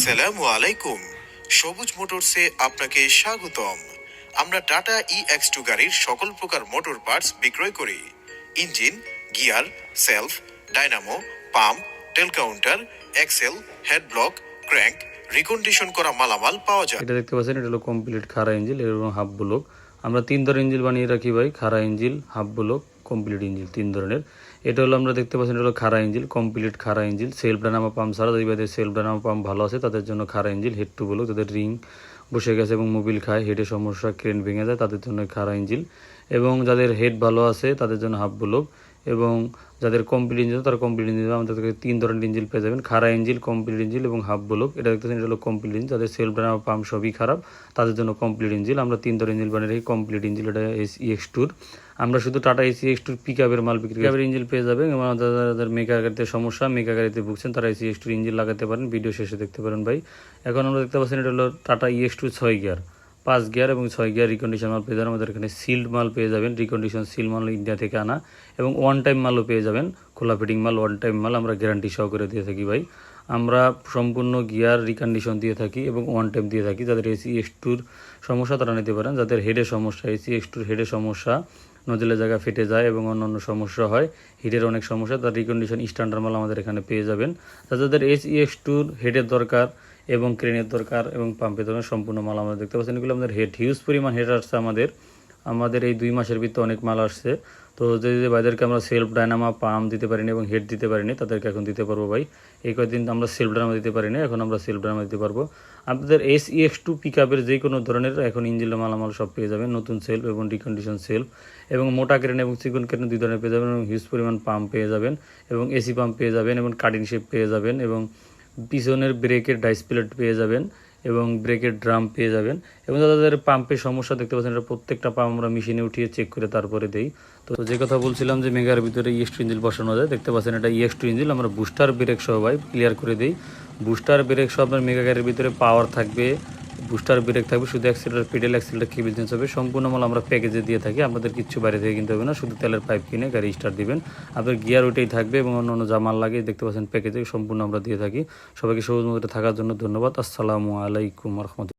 আসসালামু আলাইকুম। সবুজ মোটরসে আপনাকে স্বাগতম। আমরা টাটা EX2 গাড়ির সকল প্রকার মোটর পার্টস বিক্রয় করি। Engine, gear, self, dynamo, pump, tail counter, axle, head block, crank, recondition করা মালামাল পাওয়া যায়। এটা দেখতে পাচ্ছেন, এটা হলো কমপ্লিট খাড়া ইঞ্জিল এবং হাফ ব্লক। আমরা 3 ধরনের ইঞ্জিল বানিয়ে রাখি ভাই, খাড়া ইঞ্জিল, হাফ ব্লক, কমপ্লিট ইঞ্জিল, 3 ধরনের। এটা হলো আমরা দেখতে পাচ্ছেন, এটা হলো খাড়া ইঞ্জিল, কমপ্লিট খাড়া ইঞ্জিল। সেলফ ডায়নামো পাম্প ছাড়া যাদের সেলফ ডায়নামো পাম্প ভালো আছে তাদের জন্য খাড়া ইঞ্জিল। হেড টু ব্লক, যাদের রিং বসে গেছে এবং মোবিল খায়, হেডে সমস্যা, ক্রেন ভেঙে যায়, তাদের জন্য খাড়া ইঞ্জিল। এবং যাদের হেড ভালো আছে তাদের জন্য হাফ ব্লক। এবং যাদের কমপ্লিট ইঞ্জিল তারা কমপ্লিট ইঞ্জিল, আমাদের থেকে 3 ধরনের ইঞ্জিল পেয়ে যাবেন, খাড়া ইঞ্জিল, কমপ্লিট ইঞ্জিল এবং হাফ ব্লক। এটা দেখতেছেন, এটা হলো কমপ্লিট ইঞ্জিল। যাদের সেলফ ডায়নামো পাম্প সবই খারাপ তাদের জন্য কমপ্লিট ইঞ্জিল। আমরা 3 ধরনের ইঞ্জিল বানিয়ে রাখি। কমপ্লিট ইঞ্জিল, এটা EX2। আমরা শুধু টাটা EX2 পিকআপের মাল বিক্রি, পিকআপের ইঞ্জিল পেয়ে যাবেন। এবং যাদের মেগা গাড়িতে সমস্যা, মেগা গাড়িতে ভুগছেন, তারা EX2 ইঞ্জিল লাগাতে পারেন। ভিডিও শেষে দেখতে পারেন ভাই। এখন আমরা দেখতে পাচ্ছেন, এটা হলো টাটা EX2 6 গিয়ার, 5 গিয়ার এবং 6 গিয়ার রিকন্ডিশন মাল পেয়ে যাবেন। আমাদের এখানে সিল্ড মাল পেয়ে যাবেন, রিকন্ডিশন সিল মাল ইন্ডিয়া থেকে আনা, এবং ওয়ান টাইম মালও পেয়ে যাবেন, খোলা ফিটিং মাল, ওয়ান টাইম মাল আমরা গ্যারান্টি সহ করে দিয়ে থাকি ভাই। আমরা সম্পূর্ণ গিয়ার রিকন্ডিশন দিয়ে থাকি এবং ওয়ান টাইম দিয়ে থাকি। যাদের EX2-র সমস্যা তারা নিতে পারেন। যাদের হেডের সমস্যা, EX2-র হেডের সমস্যা, নজলের জায়গা ফেটে যায় এবং অন্যান্য সমস্যা হয়, হিটের অনেক সমস্যা, তার রিকন্ডিশন স্ট্যান্ডার্ড মাল আমাদের এখানে পেয়ে যাবেন। যাদের EX2-র হেডের দরকার এবং ক্রেনের দরকার এবং পাম্পের দরকার, সম্পূর্ণ মাল আমরা দেখতে পাচ্ছেন। এগুলো আমাদের হেড, হিউজ পরিমাণ হেড আসছে আমাদের এই 2 মাসের ভিতরে অনেক মাল আসছে। তো যে ভাইদেরকে আমরা সেলফ ডায়নামা পাম্প দিতে পারিনি এবং হেড দিতে পারিনি, তাদেরকে এখন দিতে পারবো ভাই। এই কয়েকদিন আমরা সেলফ ডায়নামা দিতে পারিনি, এখন আমরা সেলফ ডায়নামা দিতে পারবো। আপনাদের EX2 পিকআপের যে কোনো ধরনের এখন ইঞ্জিন মালামাল সব পেয়ে যাবেন, নতুন সেলফ এবং রিকন্ডিশন সেলফ, এবং মোটা ক্রেন এবং চিকন ক্রেন 2 ধরনের পেয়ে যাবেন, এবং হিউজ পরিমাণ পাম্প পেয়ে যাবেন, এবং এসি পাম্প পেয়ে যাবেন, এবং কাটিং শেপ পেয়ে যাবেন, এবং পিছনের ব্রেকের ডাইস প্লেট পেয়ে যাবেন, এবং ব্রেকের ড্রাম পেয়ে যাবেন। এবং যাদের পাম্পের সমস্যা দেখতে পাচ্ছেন, এটা প্রত্যেকটা পাম্প আমরা মেশিনে উঠিয়ে চেক করে তারপরে দেই। তো যে কথা বলছিলাম যে মেগার ভিতরে EX2 ইঞ্জিল বসানো যায়, দেখতে পাচ্ছেন এটা EX2 ইঞ্জিল। আমরা বুস্টার ব্রেক সহ ভাই ক্লিয়ার করে দিই। বুস্টার ব্রেক সহ আপনার মেগা গাড়ির ভিতরে পাওয়ার থাকবে, বুস্টার ব্রেক থাকবে, শুধু অ্যাক্সিলারেটর, পেডেল অ্যাক্সিলারেটর, কেবল চেঞ্জ হবে, সম্পূর্ণ মাল আমরা প্যাকেজে দিয়ে থাকি। আপনাদের কিচ্ছু বাইরে থেকে কিনতে হবে না, শুধু তেলের পাইপ কিনে গাড়ি স্টার্ট দিবেন। আপনার গিয়ার ওইটাই থাকবে এবং অন্য জামাল লাগে দেখতে পাচ্ছেন প্যাকেজে সম্পূর্ণ আমরা দিয়ে থাকি। সবাইকে সবুজ মোটরে থাকার জন্য ধন্যবাদ। আসসালামু আলাইকুম রহমতুল্লাহ।